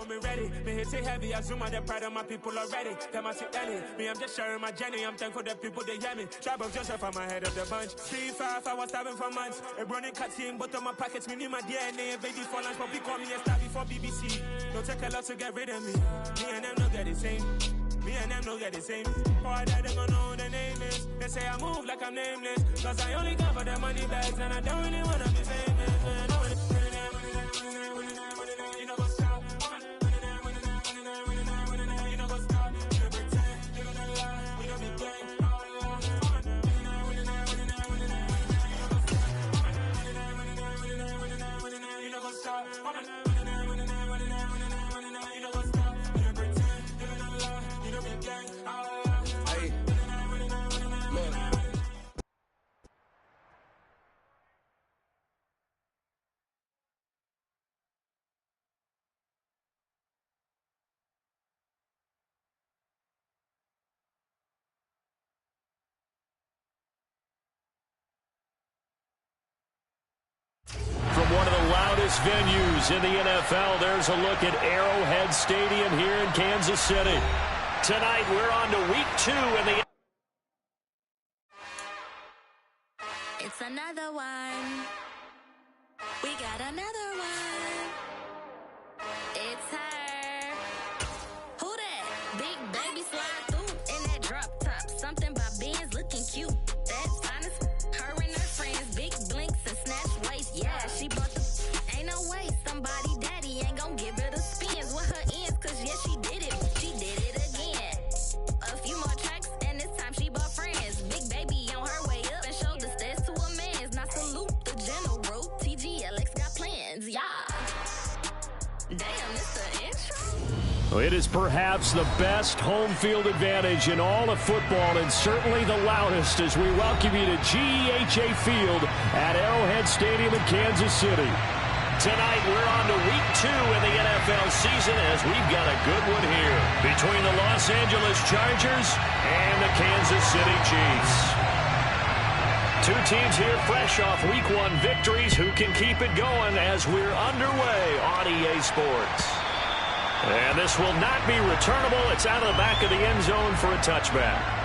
want me ready. Me hit it heavy, I zoom out the pride of my people already. Them I see Ellie, me I'm just sharing my journey. I'm thankful that people they hear me. Trouble Joseph, I'm ahead of the bunch. 3-5, I was starving for months. A running cut team, but on my pockets, me need my DNA. Baby for lunch, but we call me a star before BBC. Don't take a lot to get rid of me. Me and them don't get the same. Me and them don't get the same. Boy, that they gonna know who the name is. They say I move like I'm nameless. Cause I only come for the money bags and I don't really wanna be famous. You know what's up? You know what's up? You pretend, you gonna lie. We don't be gang. You know what's up? From one of the loudest venues in the NFL, there's a look at Arrowhead Stadium here in Kansas City. Tonight, we're on to week 2 in the... It's another one. We got another one. It's her. Who that? Big baby slide through in that drop top. Something about Benz looking cute. That's honest. Her and her friends, big blinks and snatch waist. Yeah, she bought the... Ain't no way somebody daddy ain't gon' give her the spins with her ends. Cause yeah, she did it. She did it again. A few more tracks and this time she bought friends. Big baby on her way up and showed the stairs to a man's. Now salute the general. TGLX got plans. Yeah. Damn, it's the intro. It is perhaps the best home field advantage in all of football and certainly the loudest as we welcome you to GEHA Field at Arrowhead Stadium in Kansas City. Tonight we're on to week 2 in the NFL season as we've got a good one here between the Los Angeles Chargers and the Kansas City Chiefs. Two teams here fresh off week 1 victories who can keep it going as we're underway on EA Sports. And this will not be returnable. It's out of the back of the end zone for a touchback.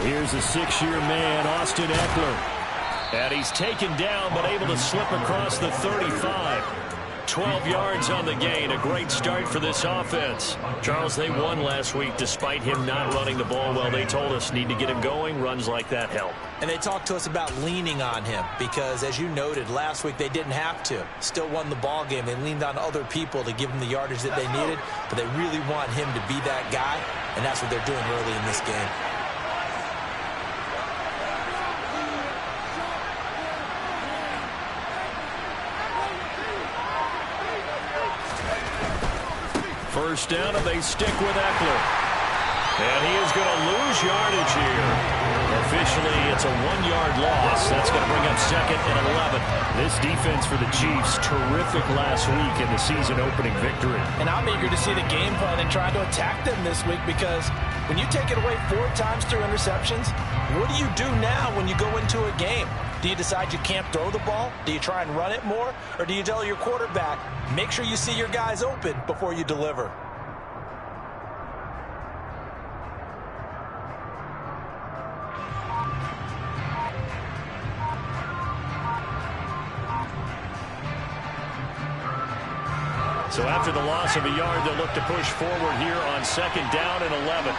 Here's a 6-year man, Austin Eckler. And he's taken down but able to slip across the 35. 12 yards on the gain. A great start for this offense. Charles, they won last week despite him not running the ball well. They told us need to get him going. Runs like that help. And they talked to us about leaning on him because, as you noted, last week they didn't have to. Still won the ball game. They leaned on other people to give them the yardage that they needed, but they really want him to be that guy, and that's what they're doing early in this game. First down, and they stick with Eckler. And he is going to lose yardage here. Officially, it's a 1-yard loss. That's going to bring up 2nd and 11. This defense for the Chiefs, terrific last week in the season-opening victory. And I'm eager to see the game plan and try to attack them this week because when you take it away 4 times through interceptions, what do you do now when you go into a game? Do you decide you can't throw the ball? Do you try and run it more? Or do you tell your quarterback, make sure you see your guys open before you deliver? So after the loss of a yard, they'll look to push forward here on 2nd down and 11.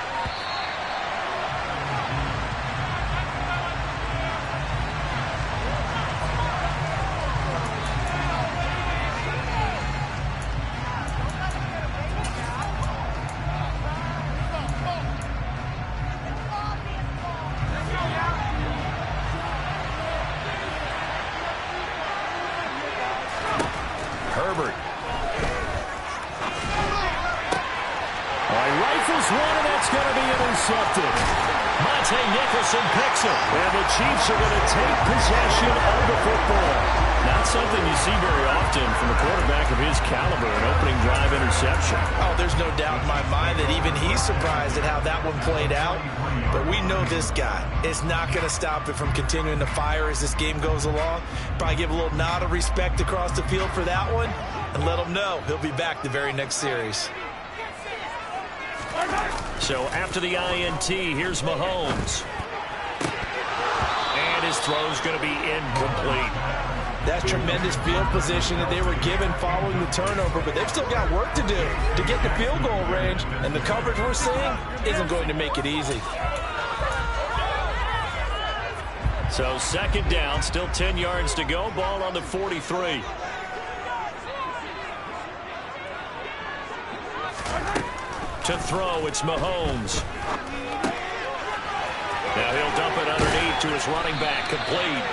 Herbert. Rifles throws one, and that's going to be intercepted. Monte Nicholson picks it, and the Chiefs are going to take possession of the football. Not something you see very often from a quarterback of his caliber, an opening drive interception. Oh, there's no doubt in my mind that even he's surprised at how that one played out. But we know this guy is not going to stop it from continuing to fire as this game goes along. Probably give a little nod of respect across the field for that one, and let him know he'll be back the very next series. So after the INT, here's Mahomes. And his throw's going to be incomplete. That's tremendous field position that they were given following the turnover, but they've still got work to do to get the field goal range, and the coverage we're seeing isn't going to make it easy. So second down, still 10 yards to go, ball on the 43. To throw, it's Mahomes. Now he'll dump it underneath to his running back, complete.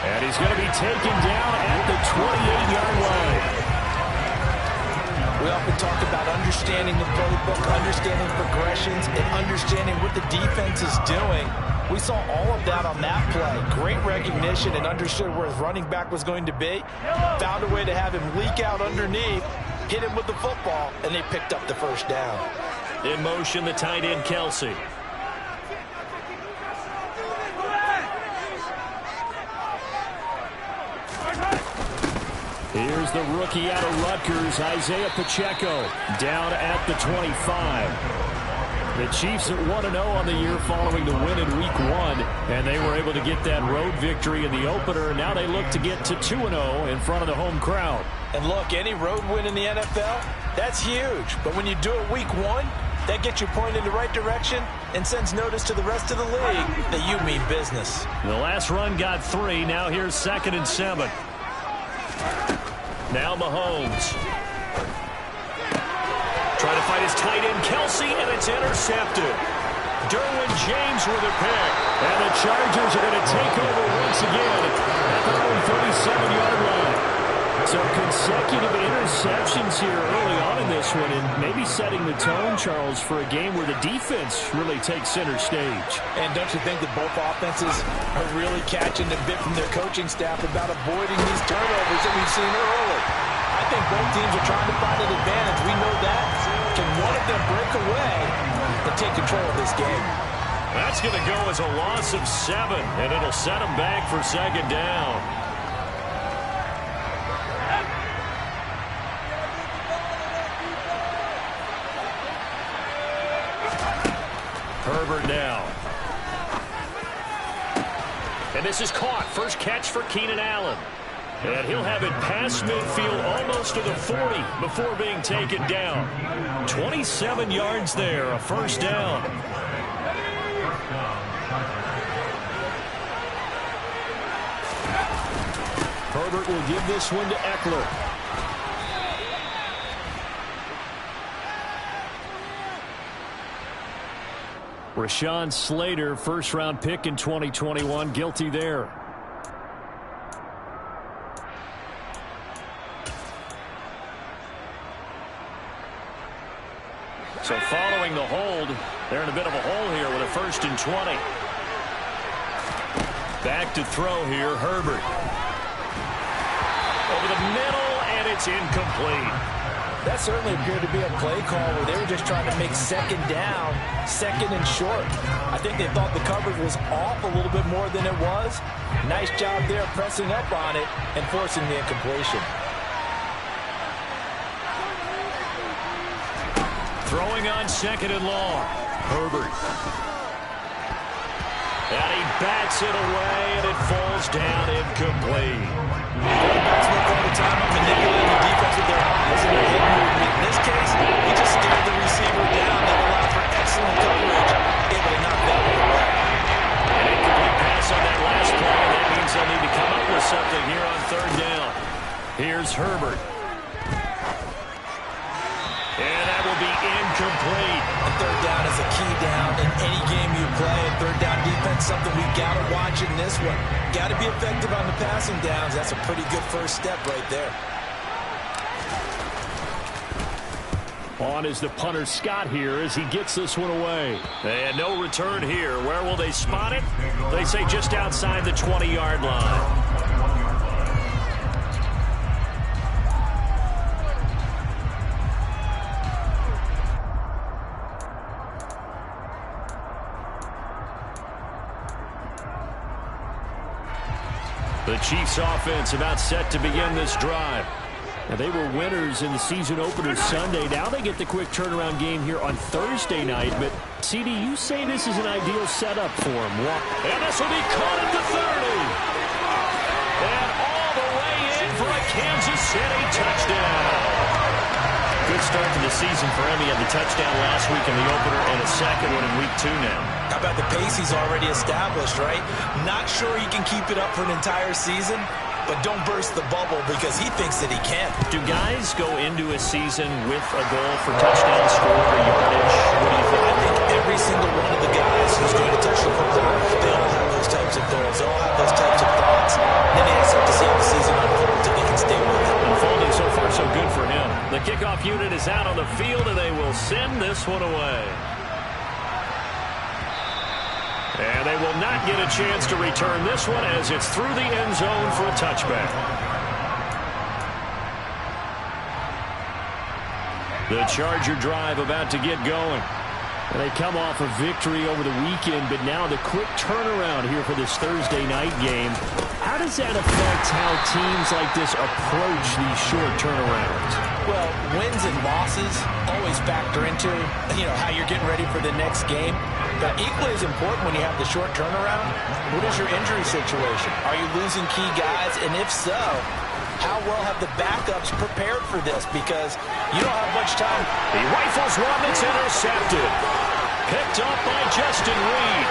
And he's going to be taken down at the 28-yard line. We often talk about understanding the playbook, understanding progressions, and understanding what the defense is doing. We saw all of that on that play. Great recognition and understood where his running back was going to be. Found a way to have him leak out underneath, hit him with the football, and they picked up the first down. In motion, the tight end, Kelsey. Here's the rookie out of Rutgers, Isaiah Pacheco, down at the 25. The Chiefs at 1-0 on the year following the win in Week 1, and they were able to get that road victory in the opener. Now they look to get to 2-0 in front of the home crowd. And look, any road win in the NFL, that's huge. But when you do it Week 1, that gets you pointed in the right direction and sends notice to the rest of the league that you mean business. The last run got 3. Now here's 2nd and 7. Now Mahomes. Trying to fight his tight end, Kelsey, and it's intercepted. Derwin James with a pick. And the Chargers are going to take over once again at their own 37-yard line. So consecutive interceptions here early on in this one, and maybe setting the tone, Charles, for a game where the defense really takes center stage. And don't you think that both offenses are really catching the bit from their coaching staff about avoiding these turnovers that we've seen early? I think both teams are trying to find an advantage. We know that. Can one of them break away and take control of this game? That's going to go as a loss of 7, and it'll set them back for 2nd down. Herbert now. And this is caught. First catch for Keenan Allen. And he'll have it past midfield almost to the 40 before being taken down. 27 yards there, a first down. Herbert will give this one to Eckler. Rashawn Slater, first-round pick in 2021, guilty there. So following the hold, they're in a bit of a hole here with a 1st and 20. Back to throw here, Herbert. Over the middle, and it's incomplete. That certainly appeared to be a play call where they were just trying to make 2nd down, 2nd and short. I think they thought the coverage was off a little bit more than it was. Nice job there pressing up on it and forcing the incompletion. Throwing on 2nd and long. Herbert. And he bats it away, and it falls down incomplete. Quarterbacks look all the time at manipulating the defense with their eyes and their head movement. In this case, he just stared the receiver down. That allowed for excellent coverage, able to knock that one away. An incomplete pass on that last play, and that means they'll need to come up with something here on 3rd down. Here's Herbert. And that will be incomplete. And 3rd down is a key down in any game you play. And 3rd down defense, something we've got to watch in this one. Got to be effective on the passing downs. That's a pretty good first step right there. On is the punter Scott here as he gets this one away. And no return here. Where will they spot it? They say just outside the 20-yard line. The Chiefs offense about set to begin this drive. Now, they were winners in the season opener Sunday. Now they get the quick turnaround game here on Thursday night. But, CD, you say this is an ideal setup for them. And this will be caught at the 30. And all the way in for a Kansas City touchdown. Good start to the season for him. He had the touchdown last week in the opener and a second one in week 2 now. How about the pace he's already established, right? Not sure he can keep it up for an entire season, but don't burst the bubble because he thinks that he can. Do guys go into a season with a goal for touchdown score or yardage? What do you think? I think every single one of the guys who's going to touch the football, they all have those types of goals. They all have those types of thoughts. And then they just have to see how the season unfolds until they can stay with it. Unfolding so far so good for him. The kickoff unit is out on the field, and they will send this one away. And they will not get a chance to return this one as it's through the end zone for a touchback. The Charger drive about to get going. And they come off a victory over the weekend, but now the quick turnaround here for this Thursday night game. How does that affect how teams like this approach these short turnarounds? Well, wins and losses always factor into, how you're getting ready for the next game. But equally as important when you have the short turnaround, what is your injury situation? Are you losing key guys? And if so, how well have the backups prepared for this? Because you don't have much time. He rifles one that's intercepted. Picked up by Justin Reed.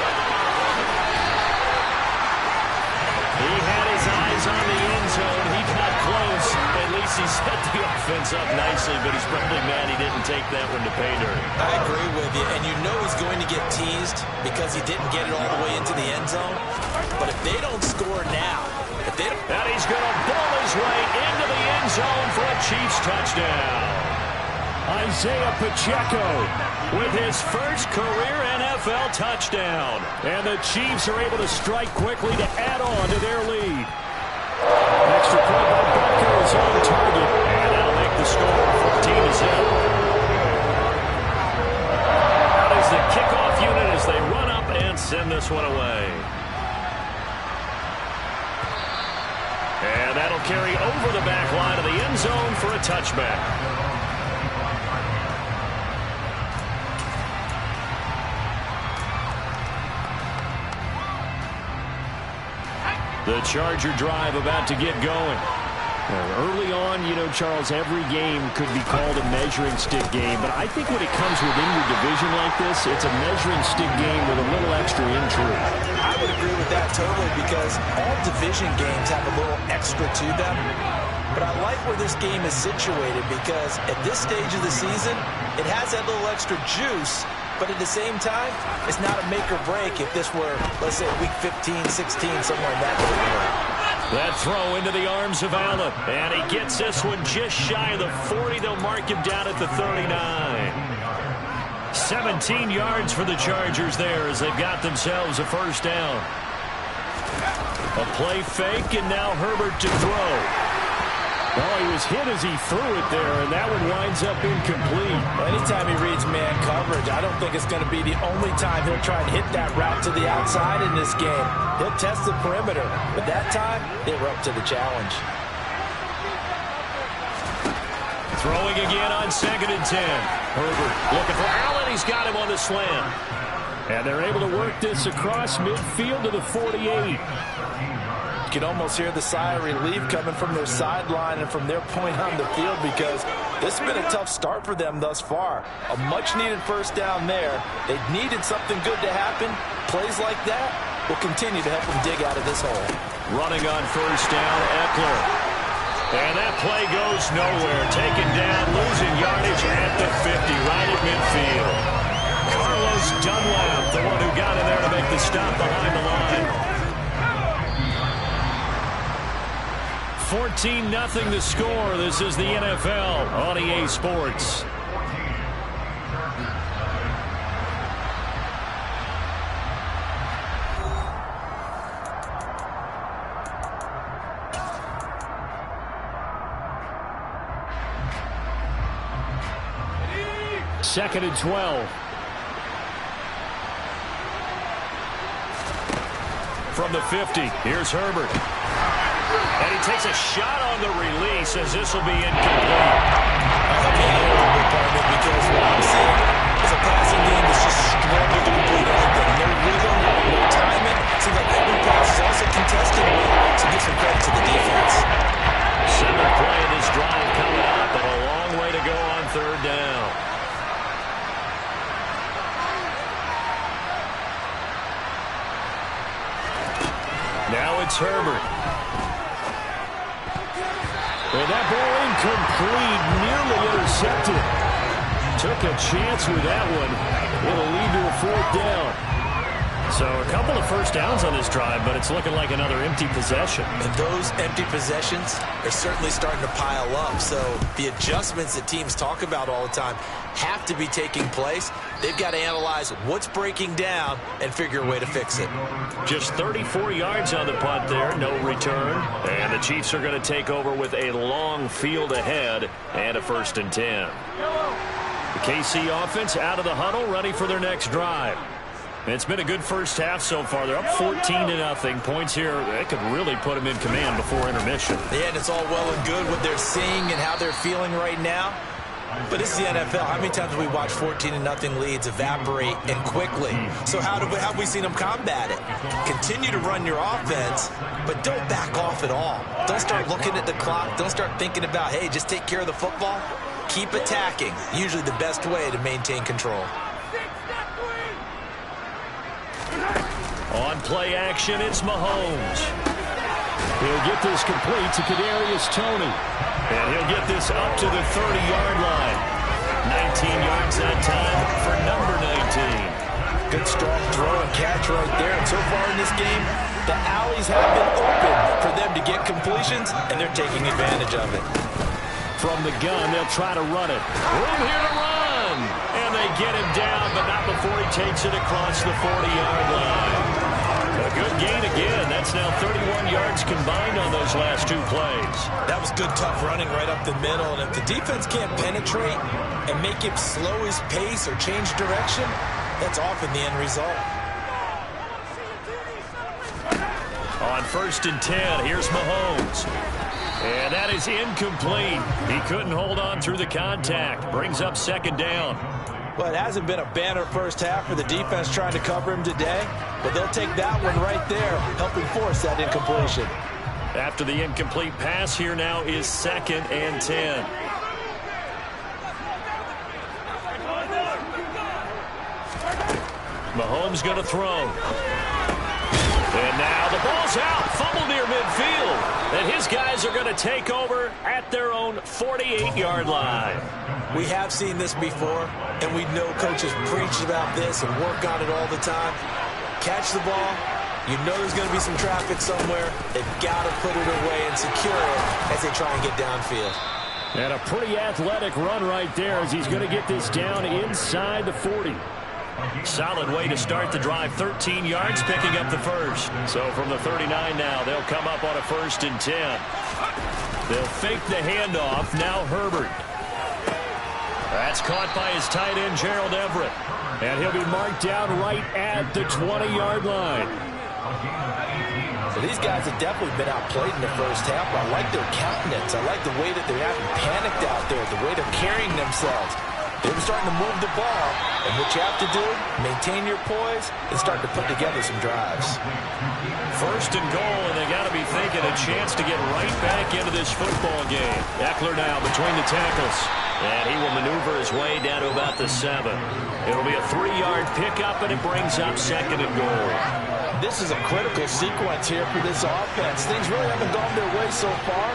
He had his eyes on the end zone. He got close. At least he set the offense up nicely, but he's probably mad he didn't take that one to pay dirt. I agree with you, and you know he's going to get teased because he didn't get it all the way into the end zone. But if they don't score now, and he's going to ball his way into the end zone for a Chiefs touchdown. Isaiah Pacheco with his first career NFL touchdown. And the Chiefs are able to strike quickly to add on to their lead. Extra point by Butker is on target. And that'll make the score 14-0. That is the kickoff unit as they run up and send this one away. And that'll carry over the back line of the end zone for a touchback. The Charger drive about to get going. Early on, Charles, every game could be called a measuring stick game, but I think when it comes within your division like this, it's a measuring stick game with a little extra intrigue. I would agree with that totally because all division games have a little extra to them. But I like where this game is situated because at this stage of the season, it has that little extra juice. But at the same time, it's not a make or break if this were, let's say, week 15, 16, somewhere in that neighborhood. That throw into the arms of Allen. And he gets this one just shy of the 40. They'll mark him down at the 39. 17 yards for the Chargers there as they've got themselves a first down. A play fake, and now Herbert to throw. Well, he was hit as he threw it there, and that one winds up incomplete. Well, anytime he reads man coverage, I don't think it's going to be the only time he'll try and hit that route to the outside in this game. He'll test the perimeter, but that time, they were up to the challenge. Throwing again on 2nd and 10. Herbert looking for Allen. He's got him on the slam. And they're able to work this across midfield to the 48. You can almost hear the sigh of relief coming from their sideline and from their point on the field because this has been a tough start for them thus far. A much-needed first down there. They needed something good to happen. Plays like that will continue to help them dig out of this hole. Running on first down, Eckler. And that play goes nowhere. Taken down, losing yardage at the 50, right at midfield. Carlos Dunlap, the one who got in there to make the stop behind the line. 14-0 the score. This is the NFL on EA Sports. 2nd and 12. From the 50, here's Herbert. And he takes a shot on the release as this will be incomplete. I hope you know a little bit part of it because what I'm seeing is a passing game that's just struggling to complete anything. No rhythm, no timing. Seems like every pass is also contested. So give some credit to the defense. 7th play of this drive coming up, but a long way to go on 3rd down. Now it's Herbert. And that ball incomplete, nearly intercepted. Took a chance with that one. It'll lead to a 4th down. So a couple of first downs on this drive, but it's looking like another empty possession. And those empty possessions are certainly starting to pile up. So the adjustments that teams talk about all the time have to be taking place. They've got to analyze what's breaking down and figure a way to fix it. Just 34 yards on the punt there, no return. And the Chiefs are going to take over with a long field ahead and a 1st and 10. The KC offense out of the huddle, ready for their next drive. It's been a good first half so far. They're up 14-0. Points here, that could really put them in command before intermission. Yeah, and it's all well and good what they're seeing and how they're feeling right now. But it's the NFL. How many times have we watched 14-0 leads evaporate and quickly? So how have we seen them combat it? Continue to run your offense, but don't back off at all. Don't start looking at the clock. Don't start thinking about, hey, just take care of the football. Keep attacking. Usually the best way to maintain control. On play action, it's Mahomes. He'll get this complete to Kadarius Toney. And he'll get this up to the 30-yard line. 19 yards that time for number 19. Good strong throw and catch right there. And so far in this game, the alleys have been open for them to get completions, and they're taking advantage of it. From the gun, they'll try to run it. Room here to run. And they get him down, but not before he takes it across the 40-yard line. A good gain again. That's now 31 yards combined on those last 2 plays. That was good, tough running right up the middle. And if the defense can't penetrate and make him slow his pace or change direction, that's often the end result. On 1st and 10, here's Mahomes. And that is incomplete. He couldn't hold on through the contact. Brings up 2nd down. Well, it hasn't been a banner first half for the defense trying to cover him today, but they'll take that one right there, helping force that incompletion. After the incomplete pass, here now is 2nd and 10. Mahomes going to throw. And now the ball's out. Fumble near midfield. And his guys are going to take over at their own 48-yard line. We have seen this before, and we know coaches preach about this and work on it all the time. Catch the ball. You know there's going to be some traffic somewhere. They've got to put it away and secure it as they try and get downfield. And a pretty athletic run right there as he's going to get this down inside the 40. Solid way to start the drive. 13 yards, picking up the first. So from the 39 now, they'll come up on a 1st and 10. They'll fake the handoff. Now Herbert. That's caught by his tight end, Gerald Everett. And he'll be marked down right at the 20-yard line. So these guys have definitely been outplayed in the first half. I like their countenance. I like the way that they haven't panicked out there, the way they're carrying themselves. They're starting to move the ball, and what you have to do, maintain your poise and start to put together some drives. 1st and goal, and they got to be thinking a chance to get right back into this football game. Eckler now between the tackles, and he will maneuver his way down to about the 7. It'll be a 3-yard pickup, and it brings up 2nd and goal. This is a critical sequence here for this offense. Things really haven't gone their way so far.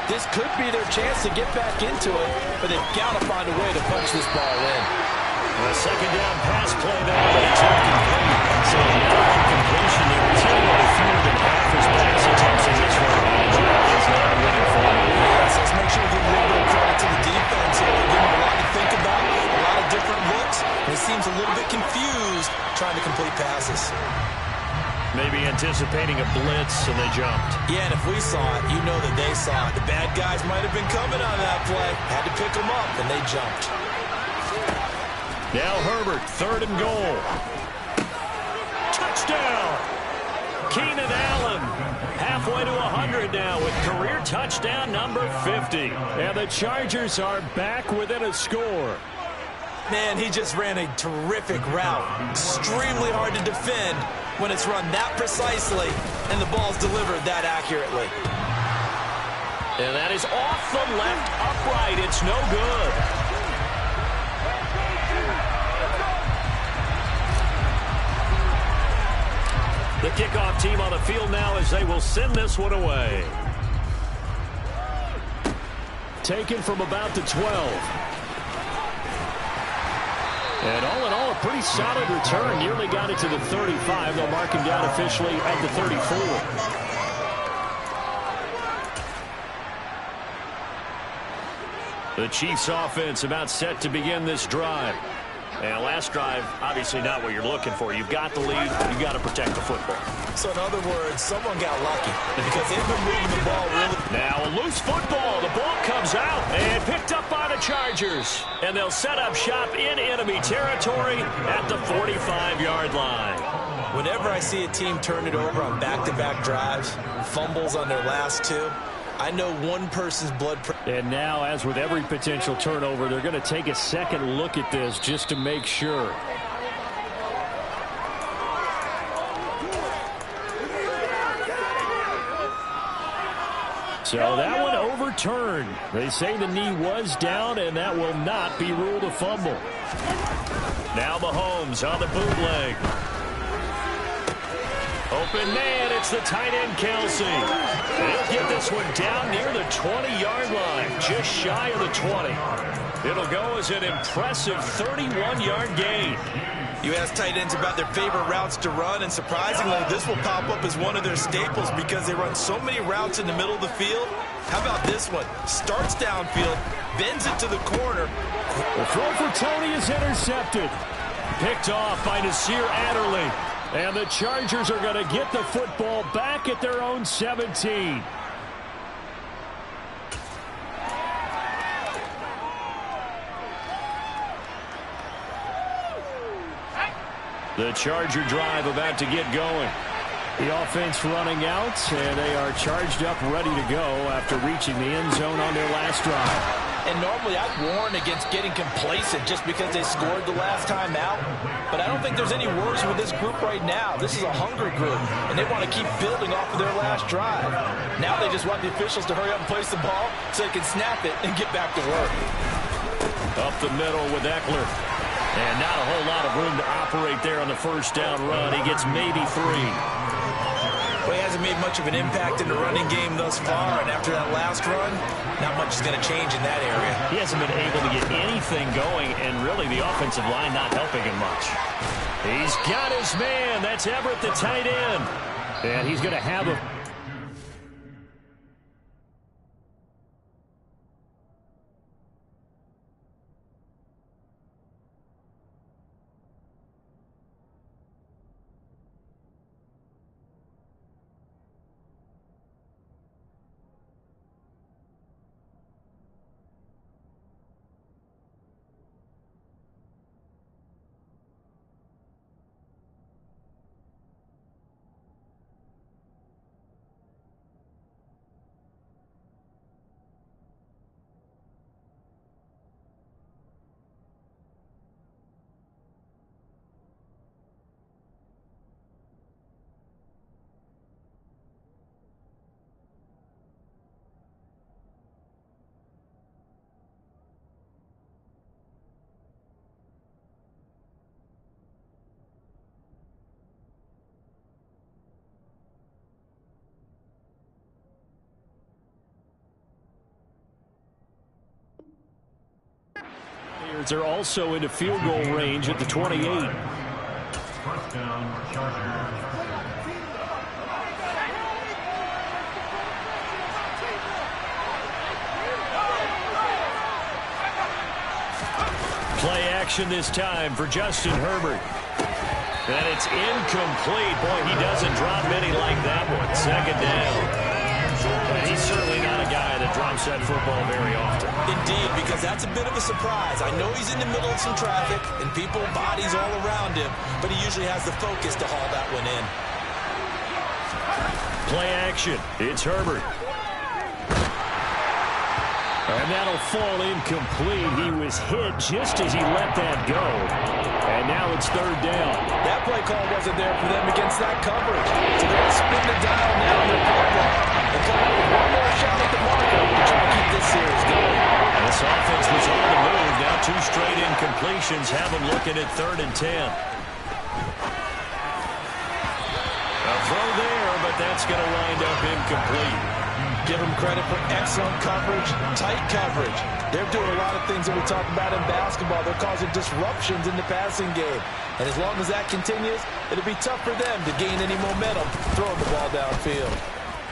This could be their chance to get back into it, but they've got to find a way to punch this ball in. A 2nd down pass play there, but it's incomplete. So another incompletion there. He's hitting only fewer than half his pass attempts in this one. That is not a winning formula. Yes, let's make sure we give a little bit of credit to the defense here. They give him a lot to think about, a lot of different looks, and he seems a little bit confused trying to complete passes. Maybe anticipating a blitz, and they jumped. Yeah, and if we saw it, you know that they saw it. The bad guys might have been coming on that play. Had to pick them up, and they jumped. Now Herbert, 3rd and goal. Touchdown! Keenan Allen, halfway to 100 now with career touchdown number 50. And the Chargers are back within a score. Man, he just ran a terrific route. Extremely hard to defend when it's run that precisely and the ball's delivered that accurately. And that is off the left upright. It's no good. The kickoff team on the field now as they will send this one away. Taken from about the 12. And all in all, a pretty solid return. Nearly got it to the 35. They'll mark him down officially at the 34. The Chiefs offense about set to begin this drive. And last drive, obviously not what you're looking for. You've got the lead. You've got to protect the football. So in other words, someone got lucky because they've been moving the ball really. Now a loose football. The ball comes out and picked up by the Chargers. And they'll set up shop in enemy territory at the 45-yard line. Whenever I see a team turn it over on back-to-back drives, fumbles on their last two, I know one person's blood pressure. And now, as with every potential turnover, they're going to take a second look at this just to make sure. So that one overturned. They say the knee was down, and that will not be ruled a fumble. Now Mahomes on the bootleg. Open man, it's the tight end, Kelsey. And he'll get this one down near the 20-yard line, just shy of the 20. It'll go as an impressive 31-yard gain. You ask tight ends about their favorite routes to run, and surprisingly, this will pop up as one of their staples because they run so many routes in the middle of the field. How about this one? Starts downfield, bends it to the corner. The throw for Tony is intercepted. Picked off by Nasir Adderley. And the Chargers are going to get the football back at their own 17. The Charger drive about to get going. The offense running out, and they are charged up, ready to go after reaching the end zone on their last drive. And normally I'd warn against getting complacent just because they scored the last time out. But I don't think there's any worries with this group right now. This is a hungry group, and they want to keep building off of their last drive. Now they just want the officials to hurry up and place the ball so they can snap it and get back to work. Up the middle with Eckler. And not a whole lot of room to operate there on the first down run. He gets maybe 3. Well, he hasn't made much of an impact in the running game thus far, and after that last run, not much is going to change in that area. He hasn't been able to get anything going, and really the offensive line not helping him much. He's got his man. That's Everett, the tight end. And he's going to have a... They're also into field goal range at the 28. First down, Chargers. Play action this time for Justin Herbert. And it's incomplete. Boy, he doesn't drop many like that one. Second down. And he's certainly not a guy that drop set football very often. Indeed, because that's a bit of a surprise. I know he's in the middle of some traffic and people, bodies all around him, but he usually has the focus to haul that one in. Play action. It's Herbert. And that'll fall incomplete. He was hit just as he let that go. And now it's third down. That play call wasn't there for them against that coverage. So they're going to spin the dial now in their playbook and come up with one more shot at the marker to try to keep this series going. And this offense was on the move. Now 2 straight incompletions have them looking at 3rd and 10. A throw there, but that's going to wind up incomplete. Give them credit for excellent coverage, tight coverage. They're doing a lot of things that we talk about in basketball. They're causing disruptions in the passing game. And as long as that continues, it'll be tough for them to gain any momentum throwing the ball downfield.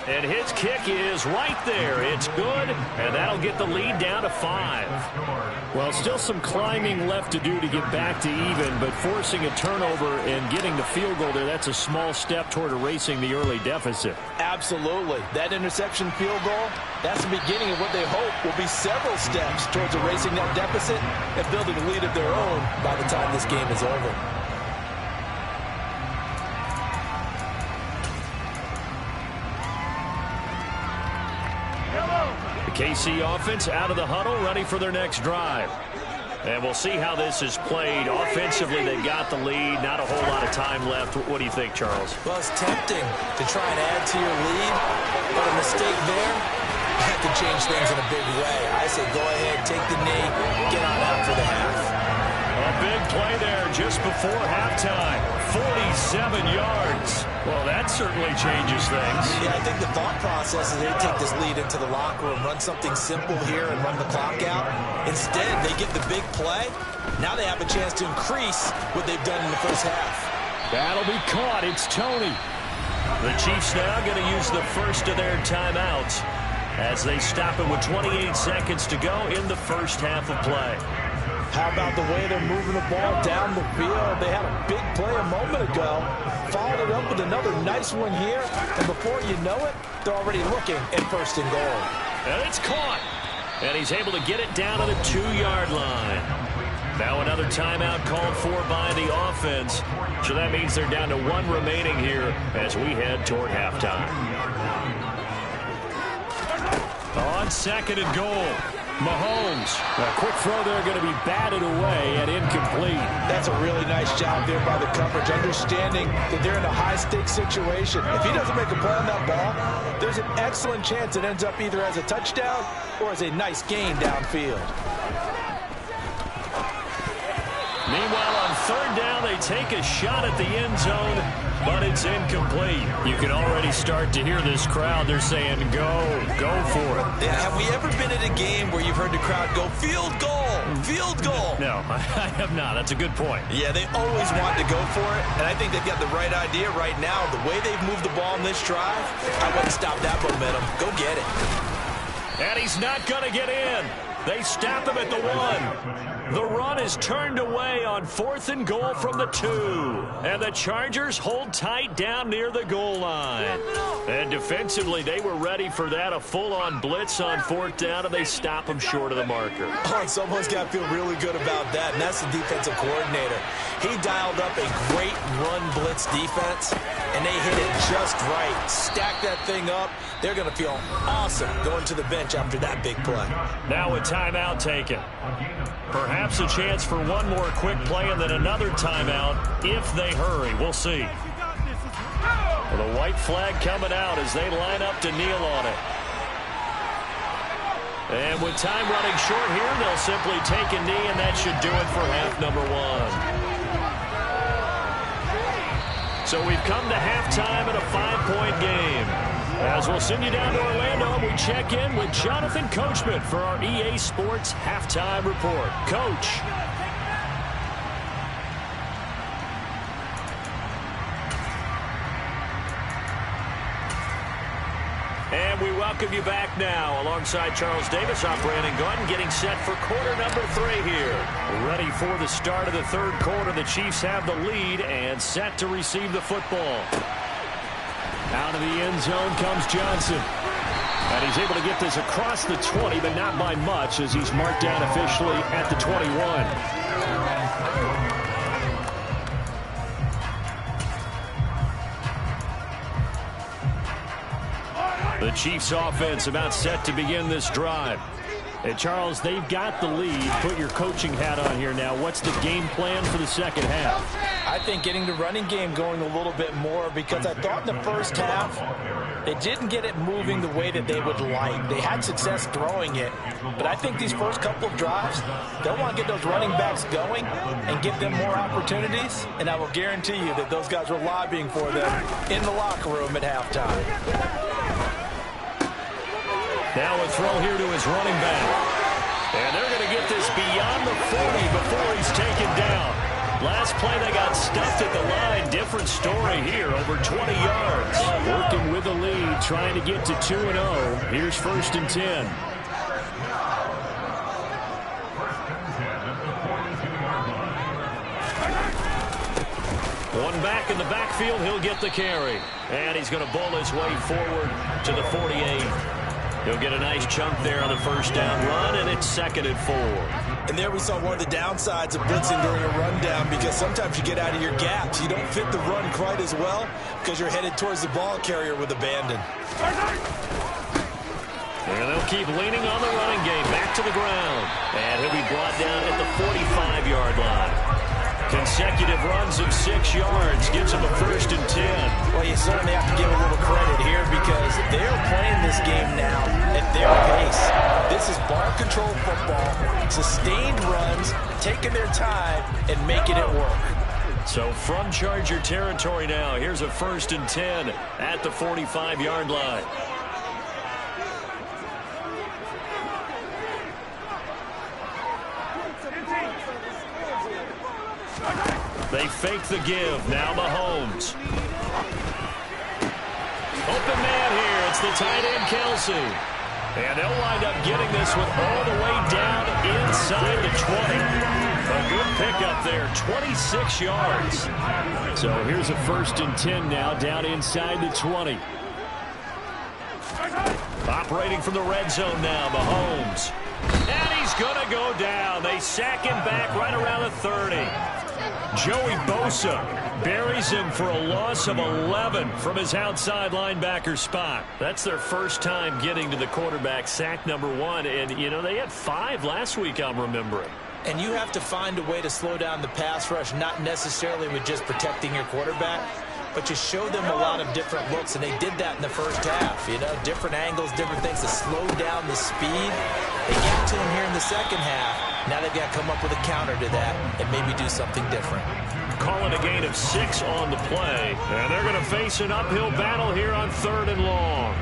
And his kick is right there. It's good, and that'll get the lead down to 5. Well, still some climbing left to do to get back to even, but forcing a turnover and getting the field goal there, that's a small step toward erasing the early deficit. Absolutely. That interception field goal, that's the beginning of what they hope will be several steps towards erasing that deficit and building a lead of their own by the time this game is over. KC offense out of the huddle, ready for their next drive. And we'll see how this is played. Offensively, they got the lead. Not a whole lot of time left. What do you think, Charles? Well, it's tempting to try and add to your lead, but a mistake there, that could change things in a big way. I say go ahead, take the knee, get on out for the half. A big play there just before halftime. 47 yards. Well, that certainly changes things. Yeah, I think the thought process is they take this lead into the locker room, run something simple here and run the clock out. Instead, they get the big play. Now they have a chance to increase what they've done in the first half. That'll be caught. It's Tony. The Chiefs now going to use the first of their timeouts as they stop it with 28 seconds to go in the first half of play. How about the way they're moving the ball down the field? They had a big play a moment ago, followed it up with another nice one here, and before you know it, they're already looking at 1st and goal. And it's caught, and he's able to get it down to the 2-yard line. Now another timeout called for by the offense, so that means they're down to 1 remaining here as we head toward halftime. On 2nd and goal. Mahomes. A quick throw there going to be batted away and incomplete. That's a really nice job there by the coverage, understanding that they're in a high-stakes situation. If he doesn't make a play on that ball, there's an excellent chance it ends up either as a touchdown or as a nice gain downfield. Meanwhile, on 3rd down, they take a shot at the end zone, but it's incomplete. You can already start to hear this crowd. They're saying, go for it. Yeah, have we ever been at a game where you've heard the crowd go, field goal, field goal? No, I have not. That's a good point. Yeah, they always want to go for it, and I think they've got the right idea right now. The way they've moved the ball in this drive, I wouldn't stop that momentum. Go get it. And he's not going to get in. They stop him at the 1. The run is turned away on 4th and goal from the 2. And the Chargers hold tight down near the goal line. And defensively, they were ready for that, a full-on blitz on 4th down, and they stop him short of the marker. Oh, and someone's got to feel really good about that, and that's the defensive coordinator. He dialed up a great run blitz defense, and they hit it just right. Stack that thing up. They're going to feel awesome going to the bench after that big play. Now a timeout taken. Perhaps a chance for one more quick play and then another timeout if they hurry. We'll see. Well, the white flag coming out as they line up to kneel on it. And with time running short here, they'll simply take a knee, and that should do it for half number 1. So we've come to halftime in a 5-point game. As we'll send you down to Orlando, we check in with Jonathan Coachman for our EA Sports Halftime Report. Coach. And we welcome you back now alongside Charles Davis. I'm Brandon Gunn, getting set for quarter number 3 here. Ready for the start of the 3rd quarter. The Chiefs have the lead and set to receive the football. Out of the end zone comes Johnson. And he's able to get this across the 20, but not by much, as he's marked down officially at the 21. The Chiefs offense about set to begin this drive. And Charles, they've got the lead. Put your coaching hat on here now. What's the game plan for the second half? I think getting the running game going a little bit more, because I thought in the first half they didn't get it moving the way that they would like. They had success throwing it, but I think these first couple of drives, they'll want to get those running backs going and give them more opportunities, and I will guarantee you that those guys were lobbying for them in the locker room at halftime. Now a throw here to his running back. And they're going to get this beyond the 40 before he's taken down. Last play they got stuffed at the line. Different story here, over 20 yards. Working with the lead, trying to get to 2-0. Here's 1st and 10. One back in the backfield, he'll get the carry. And he's going to bowl his way forward to the 48. He'll get a nice chunk there on the first down run, and it's 2nd and 4. And there we saw one of the downsides of blitzing during a rundown, because sometimes you get out of your gaps. You don't fit the run quite as well because you're headed towards the ball carrier with abandon. And they'll keep leaning on the running game. Back to the ground. And he'll be brought down at the 45-yard line. Consecutive runs of 6 yards gives him a 1st and 10. Well, you certainly have to give a little credit here, because they're playing this game now at their pace. This is ball control football, sustained runs, taking their time and making it work. So from Charger territory now, here's a 1st and 10 at the 45-yard line. They fake the give. Now Mahomes. Open man here. It's the tight end, Kelsey. And they'll wind up getting this one all the way down inside the 20. A good pickup there, 26 yards. So here's a 1st and 10 now, down inside the 20. Operating from the red zone now, Mahomes. And he's going to go down. They sack him back right around the 30. Joey Bosa buries him for a loss of 11 from his outside linebacker spot. That's their first time getting to the quarterback, sack number 1. And, you know, they had 5 last week, I'm remembering. And you have to find a way to slow down the pass rush, not necessarily with just protecting your quarterback, but you show them a lot of different looks, and they did that in the first half. You know, different angles, different things to slow down the speed. They get to him here in the second half. Now they've got to come up with a counter to that and maybe do something different. Calling a gain of 6 on the play. And they're going to face an uphill battle here on 3rd and long.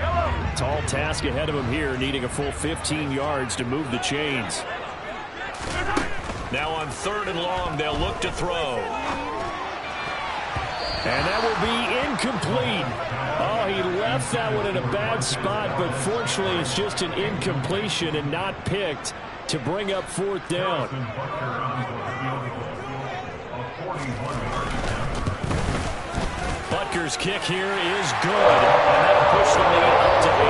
Tall task ahead of them here, needing a full 15 yards to move the chains. Now on 3rd and long, they'll look to throw. And that will be incomplete. Oh, he left that one in a bad spot, but fortunately it's just an incompletion and not picked to bring up 4th down. Butker's kick here is good, and that'll push the lead up to 8.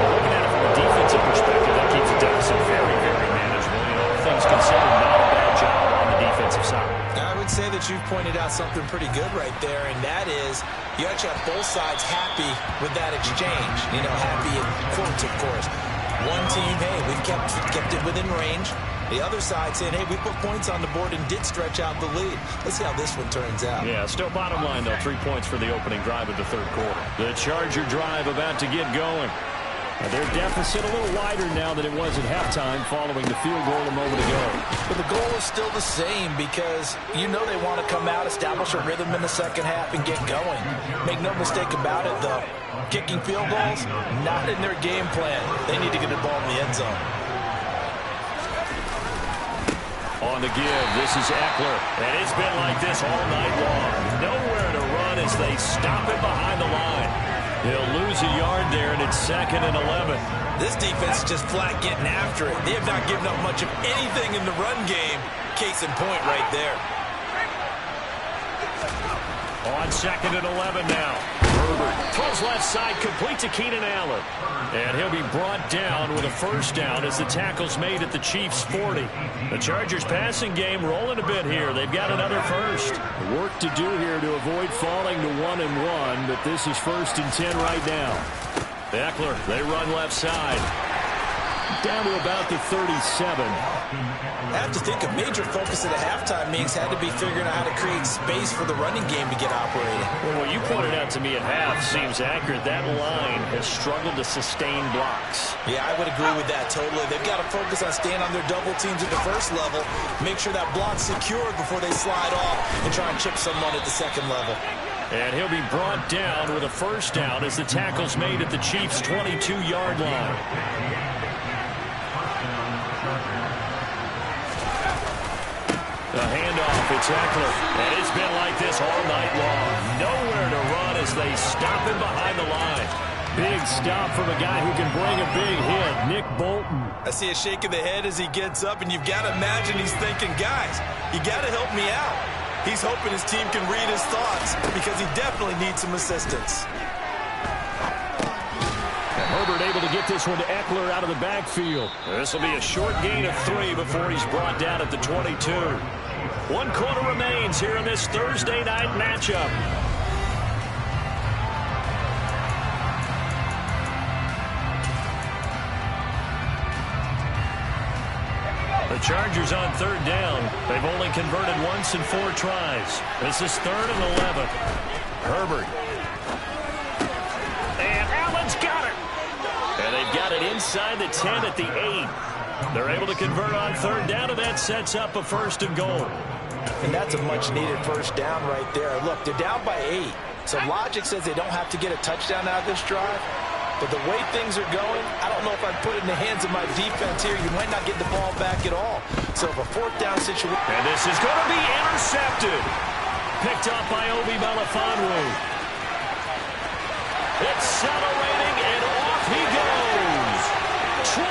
Looking at it from a defensive perspective, that keeps the deficit very, very manageable. You know, all things considered, not a bad job on the defensive side. I would say that you've pointed out something pretty good right there, and that is you actually have both sides happy with that exchange. You know, happy in quotes, of course. One team, hey, we've kept it within range. The other side saying, hey, we put points on the board and did stretch out the lead. Let's see how this one turns out. Yeah, still bottom line, though, 3 points for the opening drive of the 3rd quarter. The Charger drive about to get going. Their deficit a little wider now than it was at halftime following the field goal a moment ago. But the goal is still the same, because you know they want to come out, establish a rhythm in the second half, and get going. Make no mistake about it, though. Kicking field goals, not in their game plan. They need to get the ball in the end zone. On the give, this is Eckler. And it's been like this all night long. Nowhere to run as they stop it behind the line. He'll lose a yard there, and it's 2nd and 11. This defense is just flat getting after it. They have not given up much of anything in the run game. Case in point right there. On 2nd and 11 now. Herbert throws left side, complete to Keenan Allen. And he'll be brought down with a first down as the tackle's made at the Chiefs' 40. The Chargers passing game rolling a bit here. They've got another first. Work to do here to avoid falling to 1-1, but this is 1st and 10 right now. Eckler, they run left side. Down to about the 37. I have to think a major focus at the halftime meetings had to be figuring out how to create space for the running game to get operating. Well, what you pointed out to me at half seems accurate. That line has struggled to sustain blocks. Yeah, I would agree with that totally. They've got to focus on staying on their double teams at the first level, make sure that block's secured before they slide off and try and chip someone at the second level. And he'll be brought down with a first down as the tackle's made at the Chiefs' 22-yard line. The handoff, it's Eckler. And it's been like this all night long. Nowhere to run as they stop him behind the line. Big stop from a guy who can bring a big hit, Nick Bolton. I see a shake of the head as he gets up, and you've got to imagine he's thinking, guys, you got to help me out. He's hoping his team can read his thoughts because he definitely needs some assistance. Herbert able to get this one to Eckler out of the backfield. This will be a short gain of 3 before he's brought down at the 22. 1 quarter remains here in this Thursday night matchup. The Chargers on 3rd down. They've only converted once in 4 tries. This is 3rd and 11. Herbert. And Allen's got it. And they've got it inside the 10 at the 8. They're able to convert on 3rd down, and that sets up a 1st and goal. And that's a much-needed first down right there. Look, they're down by 8. So logic says they don't have to get a touchdown out of this drive. But the way things are going, I don't know if I'd put it in the hands of my defense here. You might not get the ball back at all. So if a 4th down situation... And this is going to be intercepted. Picked up by Obi Melifonwu. Accelerating, and off he goes. 20,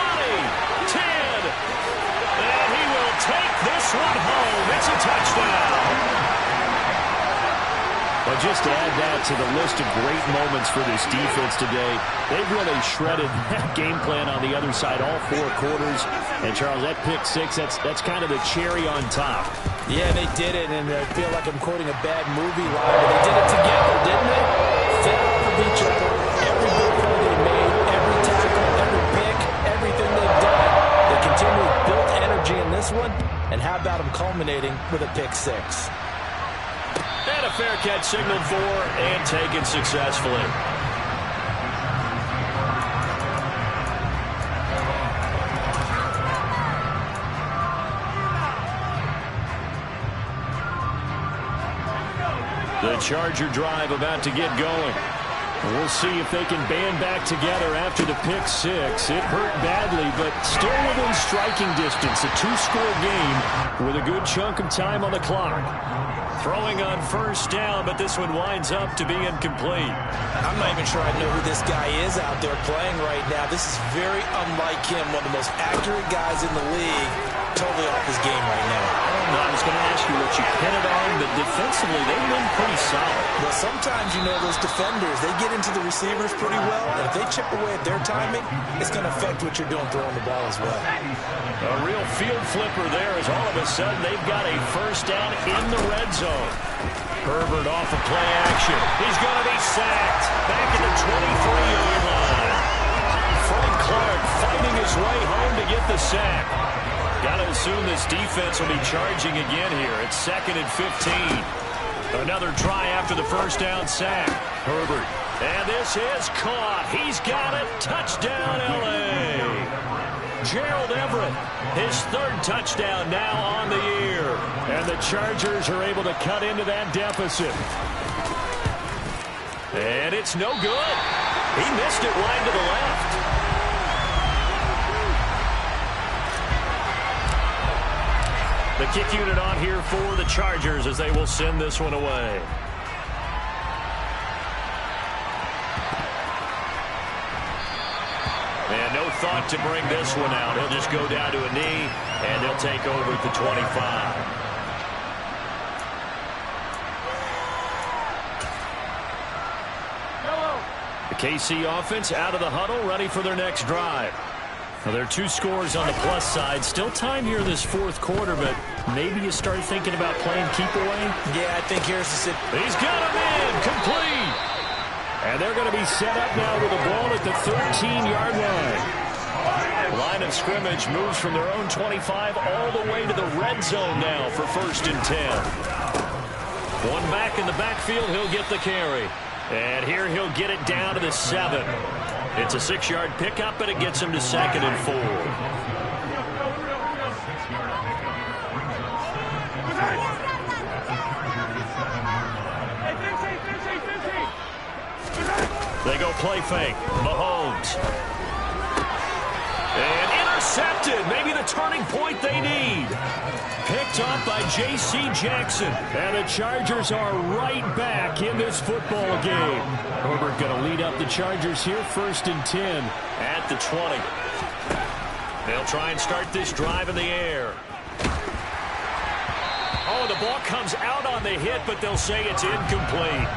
10, and he will take this one home. It's a touchdown. But just to add that to the list of great moments for this defense today, they've really shredded that game plan on the other side all 4 quarters. And, Charles, that pick 6, that's kind of the cherry on top. Yeah, they did it, and I feel like I'm quoting a bad movie line, but they did it together, didn't they? Fed off of each other. Every big play they made, every tackle, every pick, everything they've done. They continue to build energy in this one, and how about them culminating with a pick 6? And a fair catch signaled for and taken successfully. The Charger drive about to get going. We'll see if they can band back together after the pick 6. It hurt badly, but still within striking distance. A 2-score game with a good chunk of time on the clock. Throwing on 1st down, but this one winds up to be incomplete. I'm not even sure I know who this guy is out there playing right now. This is very unlike him, one of the most accurate guys in the league. Totally off his game right now. I was going to ask you what you pin it on, but defensively, they've been pretty solid. Well, sometimes, you know, those defenders, they get into the receivers pretty well, and if they chip away at their timing, it's going to affect what you're doing throwing the ball as well. A real field flipper there as all of a sudden they've got a 1st down in the red zone. Herbert off of play action. He's going to be sacked back at the 23-yard line. Frank Clark fighting his way home to get the sack. Got to assume this defense will be charging again here. It's 2nd and 15. Another try after the 1st down sack. Herbert. And this is caught. He's got it. Touchdown, L.A. Gerald Everett, his 3rd touchdown now on the year. And the Chargers are able to cut into that deficit. And it's no good. He missed it wide to the left. The kick unit on here for the Chargers as they will send this one away. And no thought to bring this one out. He'll just go down to a knee, and they'll take over at the 25. KC offense out of the huddle, ready for their next drive. Well, there are 2 scores on the plus side. Still time here in this fourth quarter, but maybe you start thinking about playing keep away? Yeah, I think here's the He's got him in, complete. And they're going to be set up now with the ball at the 13-yard line. Line of scrimmage moves from their own 25 all the way to the red zone now for 1st and 10. One back in the backfield, he'll get the carry. And here he'll get it down to the 7. It's a 6-yard pickup, and it gets him to 2nd and 4. They go play fake. Mahomes. And intercepted. Maybe the turning point they need. Picked up by J.C. Jackson. And the Chargers are right back in this football game. Herbert going to lead up the Chargers here, 1st and 10 at the 20. They'll try and start this drive in the air. Oh, the ball comes out on the hit, but they'll say it's incomplete.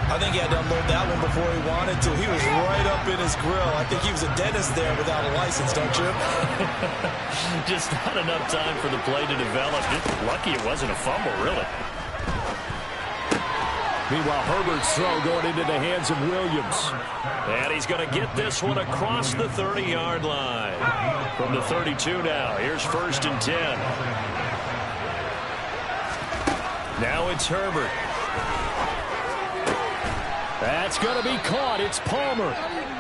I think he had to unload that one before he wanted to. He was right up in his grill. I think he was a dentist there without a license, don't you? Just not enough time for the play to develop. Just lucky it wasn't a fumble, really. Meanwhile, Herbert's throw going into the hands of Williams. And he's going to get this one across the 30-yard line. From the 32 now, here's 1st and 10. Now it's Herbert. That's going to be caught. It's Palmer.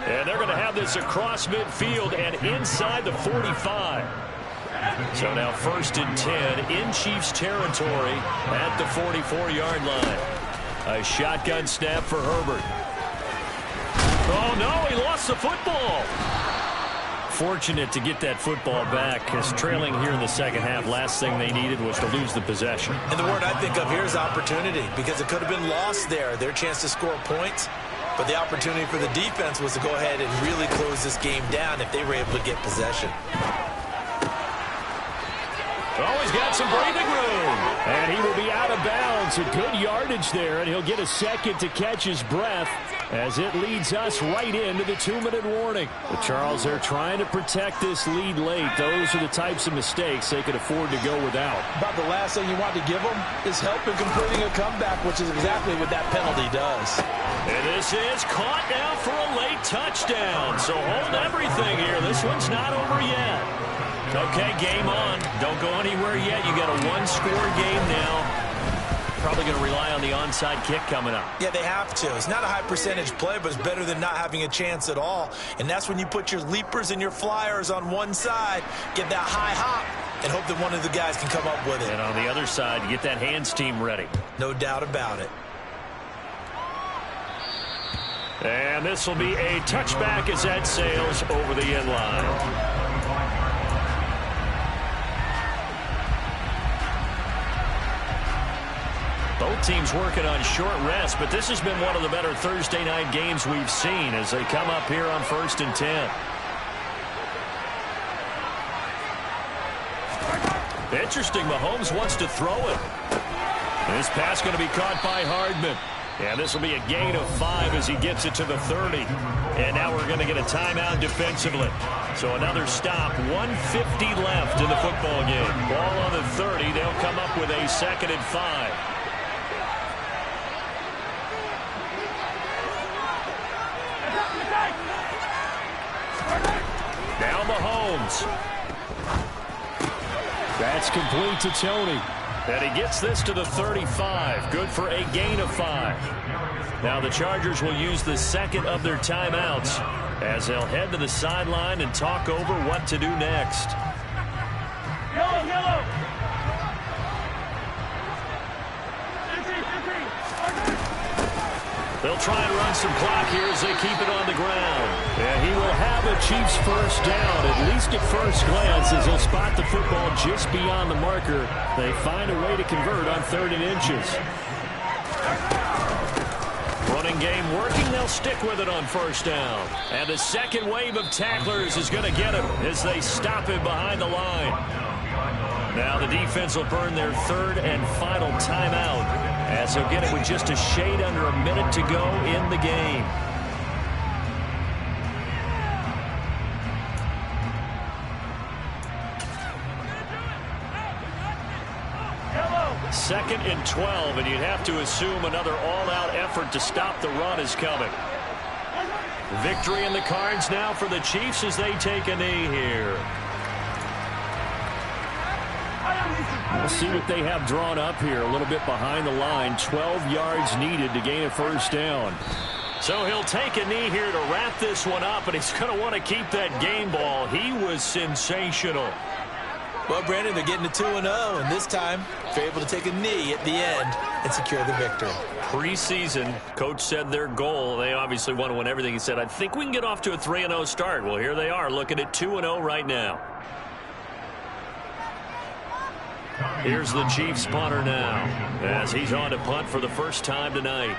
And they're going to have this across midfield and inside the 45. So now 1st and 10 in Chiefs territory at the 44-yard line. A shotgun snap for Herbert. Oh, no, he lost the football. Fortunate to get that football back, because trailing here in the second half, last thing they needed was to lose the possession. And the word I think of here is opportunity, because it could have been lost there, their chance to score points. But the opportunity for the defense was to go ahead and really close this game down if they were able to get possession. Oh, he's got some breathing room. And he will be out of bounds. A good yardage there, and he'll get a second to catch his breath as it leads us right into the 2-minute warning. The Charles, they're trying to protect this lead late. Those are the types of mistakes they could afford to go without. About the last thing you want to give them is help in completing a comeback, which is exactly what that penalty does. And this is caught now for a late touchdown. So hold everything here. This one's not over yet. Okay, game on. Don't go anywhere yet. You got a 1-score game now. Probably going to rely on the onside kick coming up. Yeah, they have to. It's not a high percentage play, but it's better than not having a chance at all. And that's when you put your leapers and your flyers on one side, get that high hop, and hope that one of the guys can come up with it. And on the other side, you get that hands team ready. No doubt about it. And this will be a touchback as that sails over the end line. Both teams working on short rest, but this has been one of the better Thursday night games we've seen as they come up here on 1st and 10. Interesting, Mahomes wants to throw it. This pass going to be caught by Hardman. And this will be a gain of 5 as he gets it to the 30. And now we're going to get a timeout defensively. So another stop, 1:50 left in the football game. Ball on the 30, they'll come up with a 2nd and 5. Now Mahomes. That's complete to Tony. And he gets this to the 35. Good for a gain of 5. Now the Chargers will use the second of their timeouts as they'll head to the sideline and talk over what to do next. Yellow. They'll try and run some clock here as they keep it on the ground. And he will have a Chiefs first down, at least at first glance, as he'll spot the football just beyond the marker. They find a way to convert on 3rd and inches. Running game working. They'll stick with it on 1st down. And the second wave of tacklers is going to get him as they stop him behind the line. Now the defense will burn their 3rd and final timeout, as they'll get it with just a shade under a minute to go in the game. 2nd and 12, and you'd have to assume another all-out effort to stop the run is coming. Victory in the cards now for the Chiefs as they take a knee here. We'll see what they have drawn up here. A little bit behind the line. 12 yards needed to gain a first down. So he'll take a knee here to wrap this one up, and he's going to want to keep that game ball. He was sensational. Well, Brandon, they're getting to 2-0, and this time they're able to take a knee at the end and secure the victory. Preseason, coach said their goal, they obviously want to win everything. He said, I think we can get off to a 3-0 start. Well, here they are looking at 2-0 right now. Here's the Chiefs punter now as he's on to punt for the first time tonight.